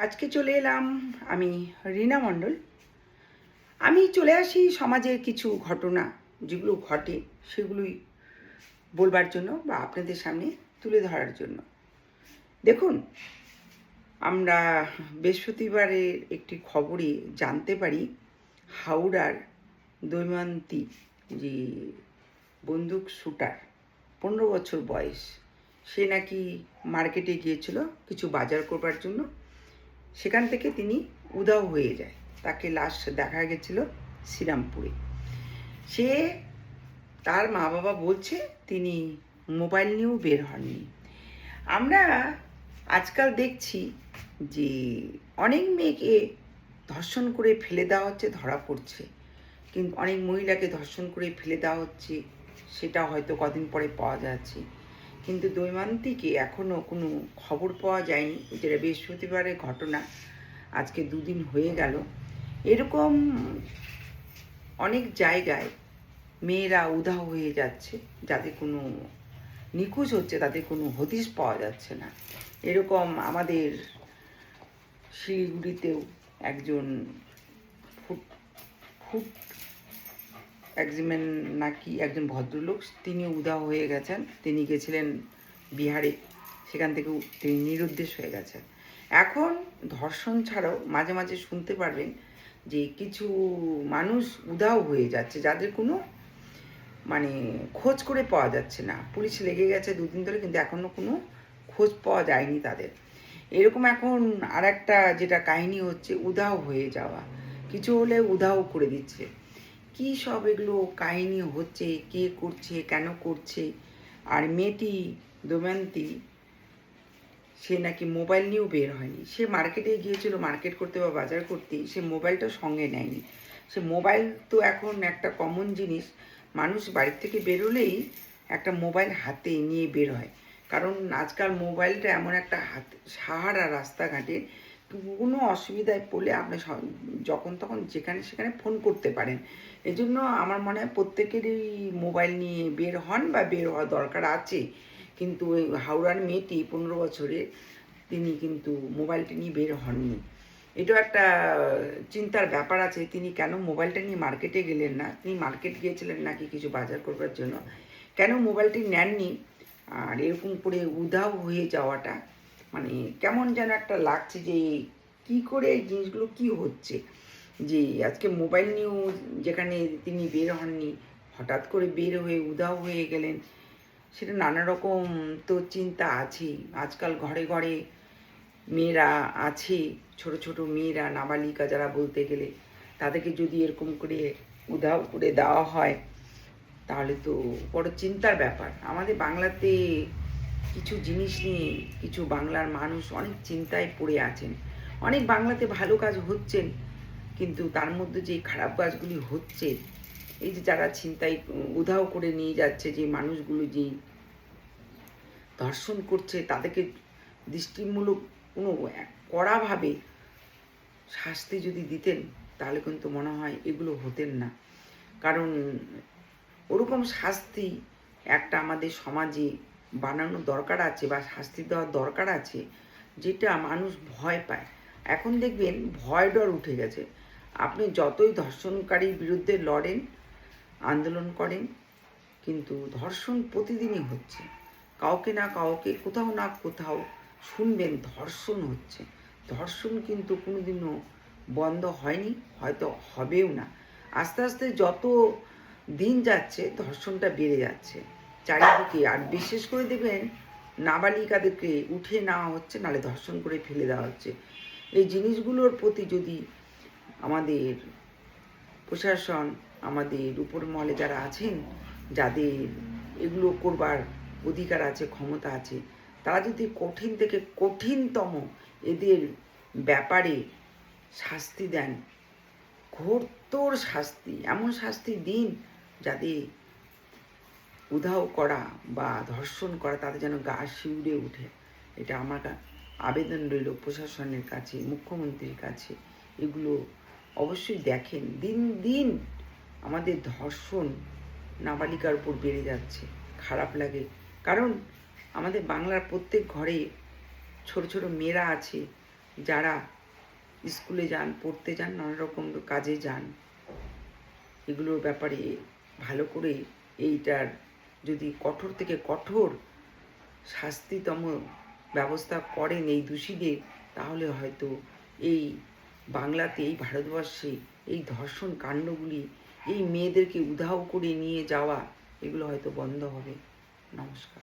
আজকে চলে এলাম আমি রীনা মণ্ডল। আমি চলে আসি সমাজের কিছু ঘটনা যেগুলো ঘটে সেগুলোই বলবার জন্য বা আপনাদের সামনে তুলে ধরার জন্য। দেখুন, আমরা বৃহস্পতিবারের একটি খবরে জানতে পারি হাওড়ার দৈমান্তি যে বন্দুক শুটার 15 বছর বয়স, সে নাকি মার্কেটে গিয়েছিল কিছু বাজার করবার জন্য। সেখান থেকে তিনি উধাও হয়ে যায়, তাকে লাশ দেখা গেছিল শ্রীরামপুরে। সে তার মা বাবা বলছে তিনি মোবাইল নিয়েও বের হননি। আমরা আজকাল দেখছি যে অনেক মেয়েকে ধর্ষণ করে ফেলে দেওয়া হচ্ছে, ধরা পড়ছে, কিন্তু অনেক মহিলাকে ধর্ষণ করে ফেলে দেওয়া হচ্ছে, সেটা হয়তো কদিন পরে পাওয়া যাচ্ছে। কিন্তু দৈমান্তিকে এখনও কোনো খবর পাওয়া যায়নি, যেটা বৃহস্পতিবারের ঘটনা, আজকে 2 দিন হয়ে গেল। এরকম অনেক জায়গায় মেয়েরা উধাও হয়ে যাচ্ছে, যাদের কোনো নিখোঁজ হচ্ছে, তাদের কোনো হদিশ পাওয়া যাচ্ছে না। এরকম আমাদের শিলিগুড়িতেও একজন ফুড ফুড একজিমেন নাকি একজন ভদ্রলোক, তিনি উধাও হয়ে গেছেন। তিনি গেছিলেন বিহারে, সেখান থেকেও তিনি নিরুদ্দেশ হয়ে গেছেন। এখন ধর্ষণ ছাড়াও মাঝে মাঝে শুনতে পারবেন যে কিছু মানুষ উধাও হয়ে যাচ্ছে, যাদের কোনো খোঁজ করে পাওয়া যাচ্ছে না। পুলিশ লেগে গেছে 2 দিন ধরে, কিন্তু এখনও কোনো খোঁজ পাওয়া যায়নি তাদের। এরকম এখন আর একটা যেটা কাহিনী হচ্ছে, উধাও হয়ে যাওয়া, কিছু হলে উধাও করে দিচ্ছে। কী সব এগুলো কাহিনী হচ্ছে, কে করছে, কেন করছে? আর মেয়েটি দময়ন্তী, সে নাকি মোবাইল নিয়েও বের হয়নি। সে মার্কেটে গিয়েছিল মার্কেট করতে বা বাজার করতে, সে মোবাইলটা সঙ্গে নেয়নি। সে মোবাইল তো এখন একটা কমন জিনিস, মানুষ বাড়ির থেকে বেরোলেই একটা মোবাইল হাতে নিয়ে বের হয়। কারণ আজকাল মোবাইলটা এমন একটা সাহারা রাস্তাঘাটে, কোনো অসুবিধায় পড়লে আপনি যখন তখন যেখানে সেখানে ফোন করতে পারেন। এই জন্য আমার মনে হয় প্রত্যেকেরই মোবাইল নিয়ে বের হন বা বের হওয়া দরকার আছে। কিন্তু ওই হাওড়ার মেয়েটি 15 বছরের, তিনি কিন্তু মোবাইলটা নিয়ে বের হননি। এটাও একটা চিন্তার ব্যাপার আছে, তিনি কেন মোবাইলটা নিয়ে মার্কেটে গেলেন না। তিনি মার্কেট গিয়েছিলেন নাকি কিছু বাজার করবার জন্য, কেন মোবাইলটি নেননি? আর এরকম করে উধাও হয়ে যাওয়াটা কেমন যেন একটা লাগছে যে কি করে এই জিনিসগুলো কি হচ্ছে। যে আজকে মোবাইল নিয়েও যেখানে তিনি বের হননি, হঠাৎ করে বের হয়ে উধাও হয়ে গেলেন, সেটা নানা রকম তো চিন্তা আছেই। আজকাল ঘরে ঘরে মেয়েরা আছে, ছোট ছোট মেয়েরা, নাবালিকা যারা বলতে গেলে, তাদেরকে যদি এরকম করে উধাও করে দেওয়া হয় তাহলে তো বড় চিন্তার ব্যাপার। আমাদের বাংলাতে কিছু জিনিস নিয়ে কিছু বাংলার মানুষ অনেক চিন্তায় পড়ে আছেন। অনেক বাংলাতে ভালো কাজ হচ্ছেন, কিন্তু তার মধ্যে যে খারাপ কাজগুলি হচ্ছে, এই যে যারা ছিনতাই উধাও করে নিয়ে যাচ্ছে, যে মানুষগুলো যে ধর্ষণ করছে, তাদেরকে দৃষ্টিমূলক কোনো কড়াভাবে শাস্তি যদি দিতেন, তাহলে কিন্তু মনে হয় এগুলো হতেন না। কারণ ওরকম শাস্তি একটা আমাদের সমাজে বানানো দরকার আছে, বা শাস্তি দেওয়ার দরকার আছে, যেটা মানুষ ভয় পায়। এখন দেখবেন ভয় ডর উঠে গেছে। আপনি যতই ধর্ষণকারীর বিরুদ্ধে লড়েন, আন্দোলন করেন, কিন্তু ধর্ষণ প্রতিদিনই হচ্ছে। কাউকে না কাউকে, কোথাও না কোথাও শুনবেন ধর্ষণ হচ্ছে। ধর্ষণ কিন্তু কোনোদিনও বন্ধ হয়নি, হয়তো হবেও না। আস্তে আস্তে যত দিন যাচ্ছে ধর্ষণটা বেড়ে যাচ্ছে চারিদিকে। আর বিশেষ করে দেখবেন নাবালিকাদেরকে উঠে নেওয়া হচ্ছে, নাহলে ধর্ষণ করে ফেলে দেওয়া হচ্ছে। এই জিনিসগুলোর প্রতি যদি আমাদের প্রশাসন, আমাদের উপর মহলে যারা আছেন, যাদের এগুলো করবার অধিকার আছে, ক্ষমতা আছে, তারা যদি কঠিন থেকে কঠিনতম এদের ব্যাপারে শাস্তি দেন, ঘোরতর শাস্তি, এমন শাস্তি দিন যাতে উধাও করা বা ধর্ষণ করা তাদের যেন গা শিউরে ওঠে। এটা আমার আবেদন রইল প্রশাসনের কাছে, মুখ্যমন্ত্রীর কাছে। এগুলো অবশ্যই দেখেন, দিন দিন আমাদের ধর্ষণ নাবালিকার উপর বেড়ে যাচ্ছে। খারাপ লাগে, কারণ আমাদের বাংলার প্রত্যেক ঘরে ছোট ছোট মেয়েরা আছে, যারা স্কুলে যান, পড়তে যান, নানা রকম কাজে যান, এগুলোর ব্যাপারে ভালো করে এইটার যদি কঠোর থেকে কঠোর শাস্তিতম ব্যবস্থা করেন এই দোষীদের, তাহলে হয়তো এই বাংলাতে, এই ভারতবর্ষে এই ধর্ষণ কাণ্ডগুলি, এই মেয়েদেরকে উধাও করে নিয়ে যাওয়া, এগুলো হয়তো বন্ধ হবে। নমস্কার।